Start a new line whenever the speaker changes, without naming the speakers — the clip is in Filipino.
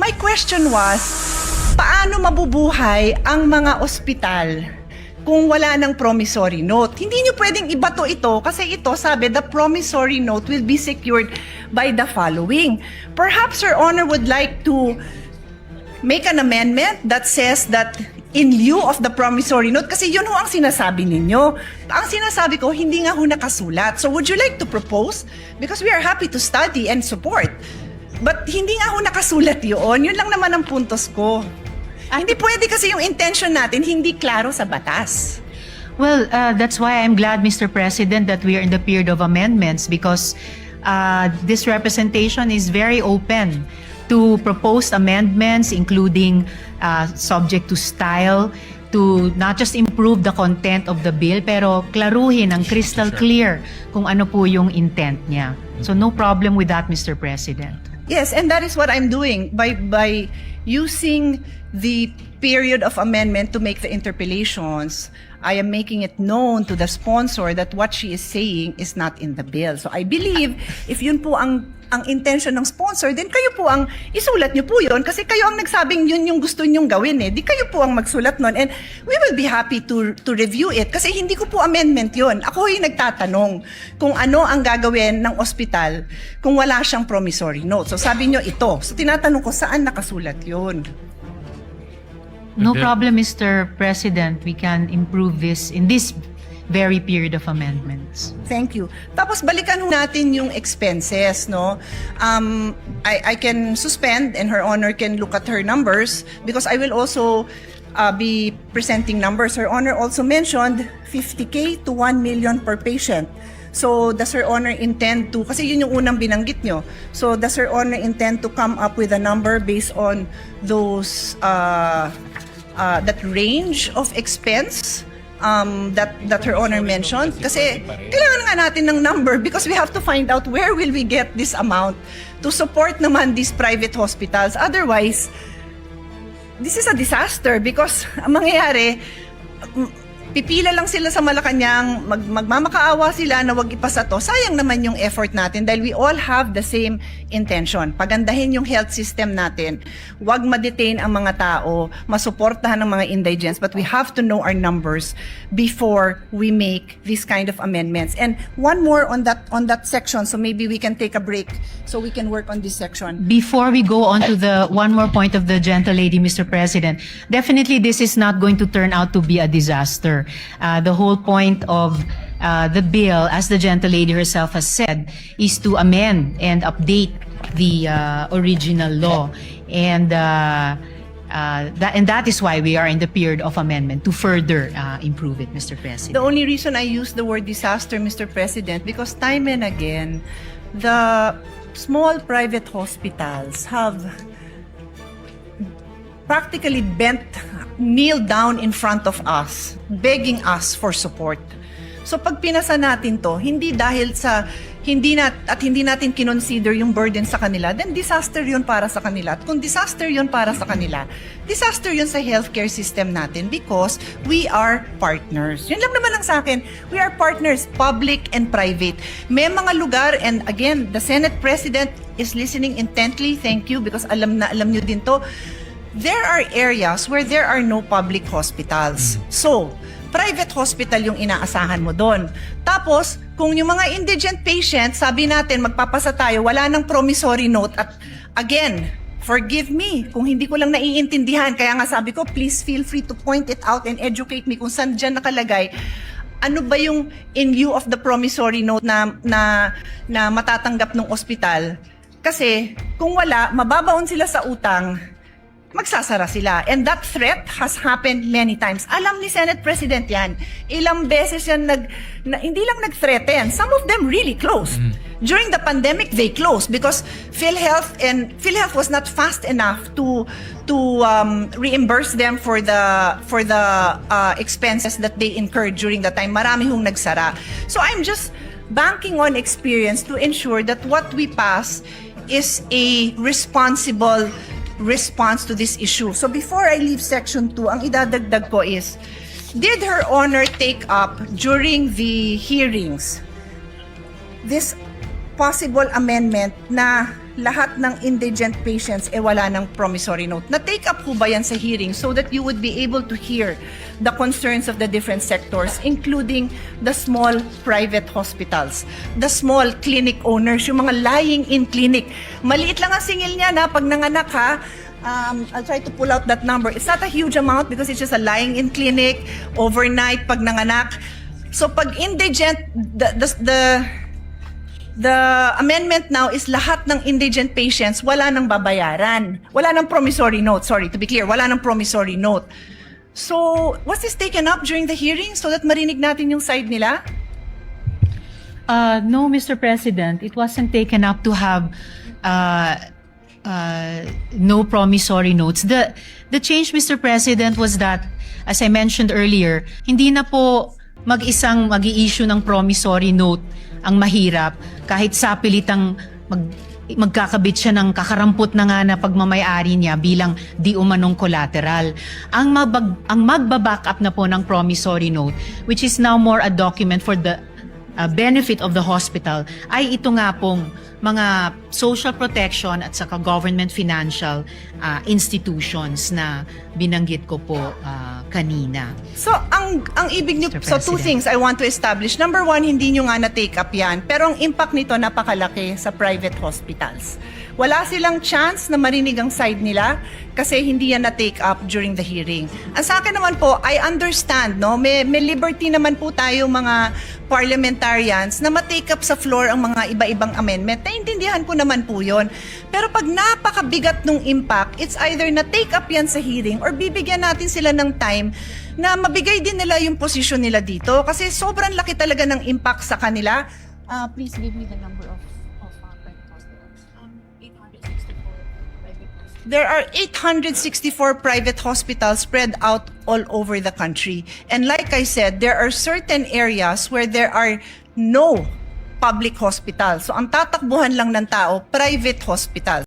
My question was, paano mabubuhay ang mga ospital kung wala ng promissory note? Hindi nyo pwedeng ibato ito kasi ito, sabi, the promissory note will be secured by the following. Perhaps Your Honor would like to make an amendment that says that in lieu of the promissory note, kasi yun ho ang sinasabi ninyo. Ang sinasabi ko, hindi nga ho nakasulat. So would you like to propose? Because we are happy to study and support. But hindi nga ho nakasulat yun. Yun lang naman ang puntos ko. Hindi pwede kasi yung intention natin hindi klaro sa batas.
Well, that's why I'm glad, Mr. President, that we are in the period of amendments because this representation is very open to proposed amendments, including subject to style, to not just improve the content of the bill, pero klaruhin ang crystal clear kung ano po yung intent niya. So no problem with that, Mr. President.
Yes, and that is what I'm doing by using the period of amendment to make the interpellations. I am making it known to the sponsor that what she is saying is not in the bill. So I believe if yun po ang intention ng sponsor, then kayo po ang isulat nyo po yun kasi kayo ang nagsabing yun yung gusto nyong gawin eh. Di kayo po ang magsulat nun and we will be happy to review it kasi hindi ko po amendment yun. Ako yung nagtatanong kung ano ang gagawin ng ospital kung wala siyang promissory note. So sabi nyo ito. So tinatanong ko saan nakasulat yun.
No problem, Mr. President. We can improve this in this very period of amendments.
Thank you. Tapos balikan natin yung expenses, no? I can suspend and Her Honor can look at her numbers because I will also be presenting numbers. Her Honor also mentioned 50K to 1 million per patient. So does Her Honor intend to, kasi yun yung unang binanggit nyo, so does Her Honor intend to come up with a number based on those, that range of expense that Her Honor mentioned? Kasi kailangan nga natin ng number because we have to find out where will we get this amount to support naman these private hospitals. Otherwise, this is a disaster because ang mangyayari, pipila lang sila sa Malacanang, magmamakaawa sila na wag ipasa to. Sayang naman yung effort natin dahil we all have the same intention. Pagandahin yung health system natin. Wag ma-detain ang mga tao, masuportahan ng mga indigents, but we have to know our numbers before we make this kind of amendments. And one more on that section, so maybe we can take a break so we can work on this section.
Before we go on to the one more point of the gentle lady, Mr. President, definitely this is not going to turn out to be a disaster. The whole point of the bill, as the gentle lady herself has said, is to amend and update the original law. And that is why we are in the period of amendment to further improve it, Mr. President.
The only reason I use the word disaster, Mr. President, because time and again, the small private hospitals have practically kneel down in front of us, begging us for support. So pag pinasa natin to, hindi dahil sa hindi natin kinonsider yung burden sa kanila, then disaster yun para sa kanila. At kung disaster yun para sa kanila, disaster yun sa healthcare system natin because we are partners. Yun lang naman ang sa akin. We are partners, public and private. May mga lugar, and again, the Senate President is listening intently. Thank you because alam nyo din to. There are areas where there are no public hospitals. So, private hospital yung inaasahan mo doon. Tapos, kung yung mga indigent patients, sabi natin, magpapasa tayo, wala nang promissory note. At again, forgive me kung hindi ko lang naiintindihan. Kaya nga sabi ko, please feel free to point it out and educate me kung saan dyan nakalagay. Ano ba yung in lieu of the promissory note na matatanggap ng ospital? Kasi, kung wala, mababaon sila sa utang, magsasara sila. And that threat has happened many times. Alam ni Senate President yan. Ilang beses yan hindi lang nag-threaten. Some of them really closed. During the pandemic, they closed because PhilHealth was not fast enough to reimburse them for the expenses that they incurred during the time. Marami hong nagsara. So I'm just banking on experience to ensure that what we pass is a responsible response to this issue. So before I leave section 2, ang idadagdag ko is, did Her Honor take up during the hearings this possible amendment na lahat ng indigent patients wala ng promissory note. Na-take up po ba yan sa hearing so that you would be able to hear the concerns of the different sectors, including the small private hospitals, the small clinic owners, yung mga lying-in clinic. Maliit lang ang singil niya na pag nanganak ha. I'll try to pull out that number. It's not a huge amount because it's just a lying-in clinic, overnight pag nanganak. So pag indigent, the amendment now is lahat ng indigent patients wala nang babayaran. Wala nang promissory note. Sorry, to be clear, wala nang promissory note. So, was this taken up during the hearing so that marinig natin yung side nila?
No, Mr. President, it wasn't taken up to have no promissory notes. The change, Mr. President, was that, as I mentioned earlier, hindi na po mag-isang mag-i-issue ng promissory note ang mahirap kahit sapilitang magkakabit siya ng kakarampot na nga na pagmamayari niya bilang di umanong collateral. Ang magbaback up na po ng promissory note, which is now more a document for the benefit of the hospital, ay ito nga pong mga social protection at saka government financial institutions na binanggit ko po kanina.
So, ang ibig niyo,
Mr.
so two
President.
things I want to establish. Number one, hindi nyo nga na-take up yan, pero ang impact nito napakalaki sa private hospitals. Wala silang chance na marinig ang side nila kasi hindi yan na-take up during the hearing. Ang sa akin naman po, I understand, no? May liberty naman po tayo mga parliamentarians na ma-take up sa floor ang mga iba-ibang amendment. Naintindihan ko naman po yun. Pero pag napakabigat nung impact, it's either na-take up yan sa hearing or bibigyan natin sila ng time na mabigay din nila yung posisyon nila dito kasi sobrang laki talaga ng impact sa kanila. Please give me the number of private hospitals. 864 private hospitals. There are 864 private hospitals spread out all over the country. And like I said, there are certain areas where there are no public hospitals. So ang tatakbuhan lang ng tao, private hospitals.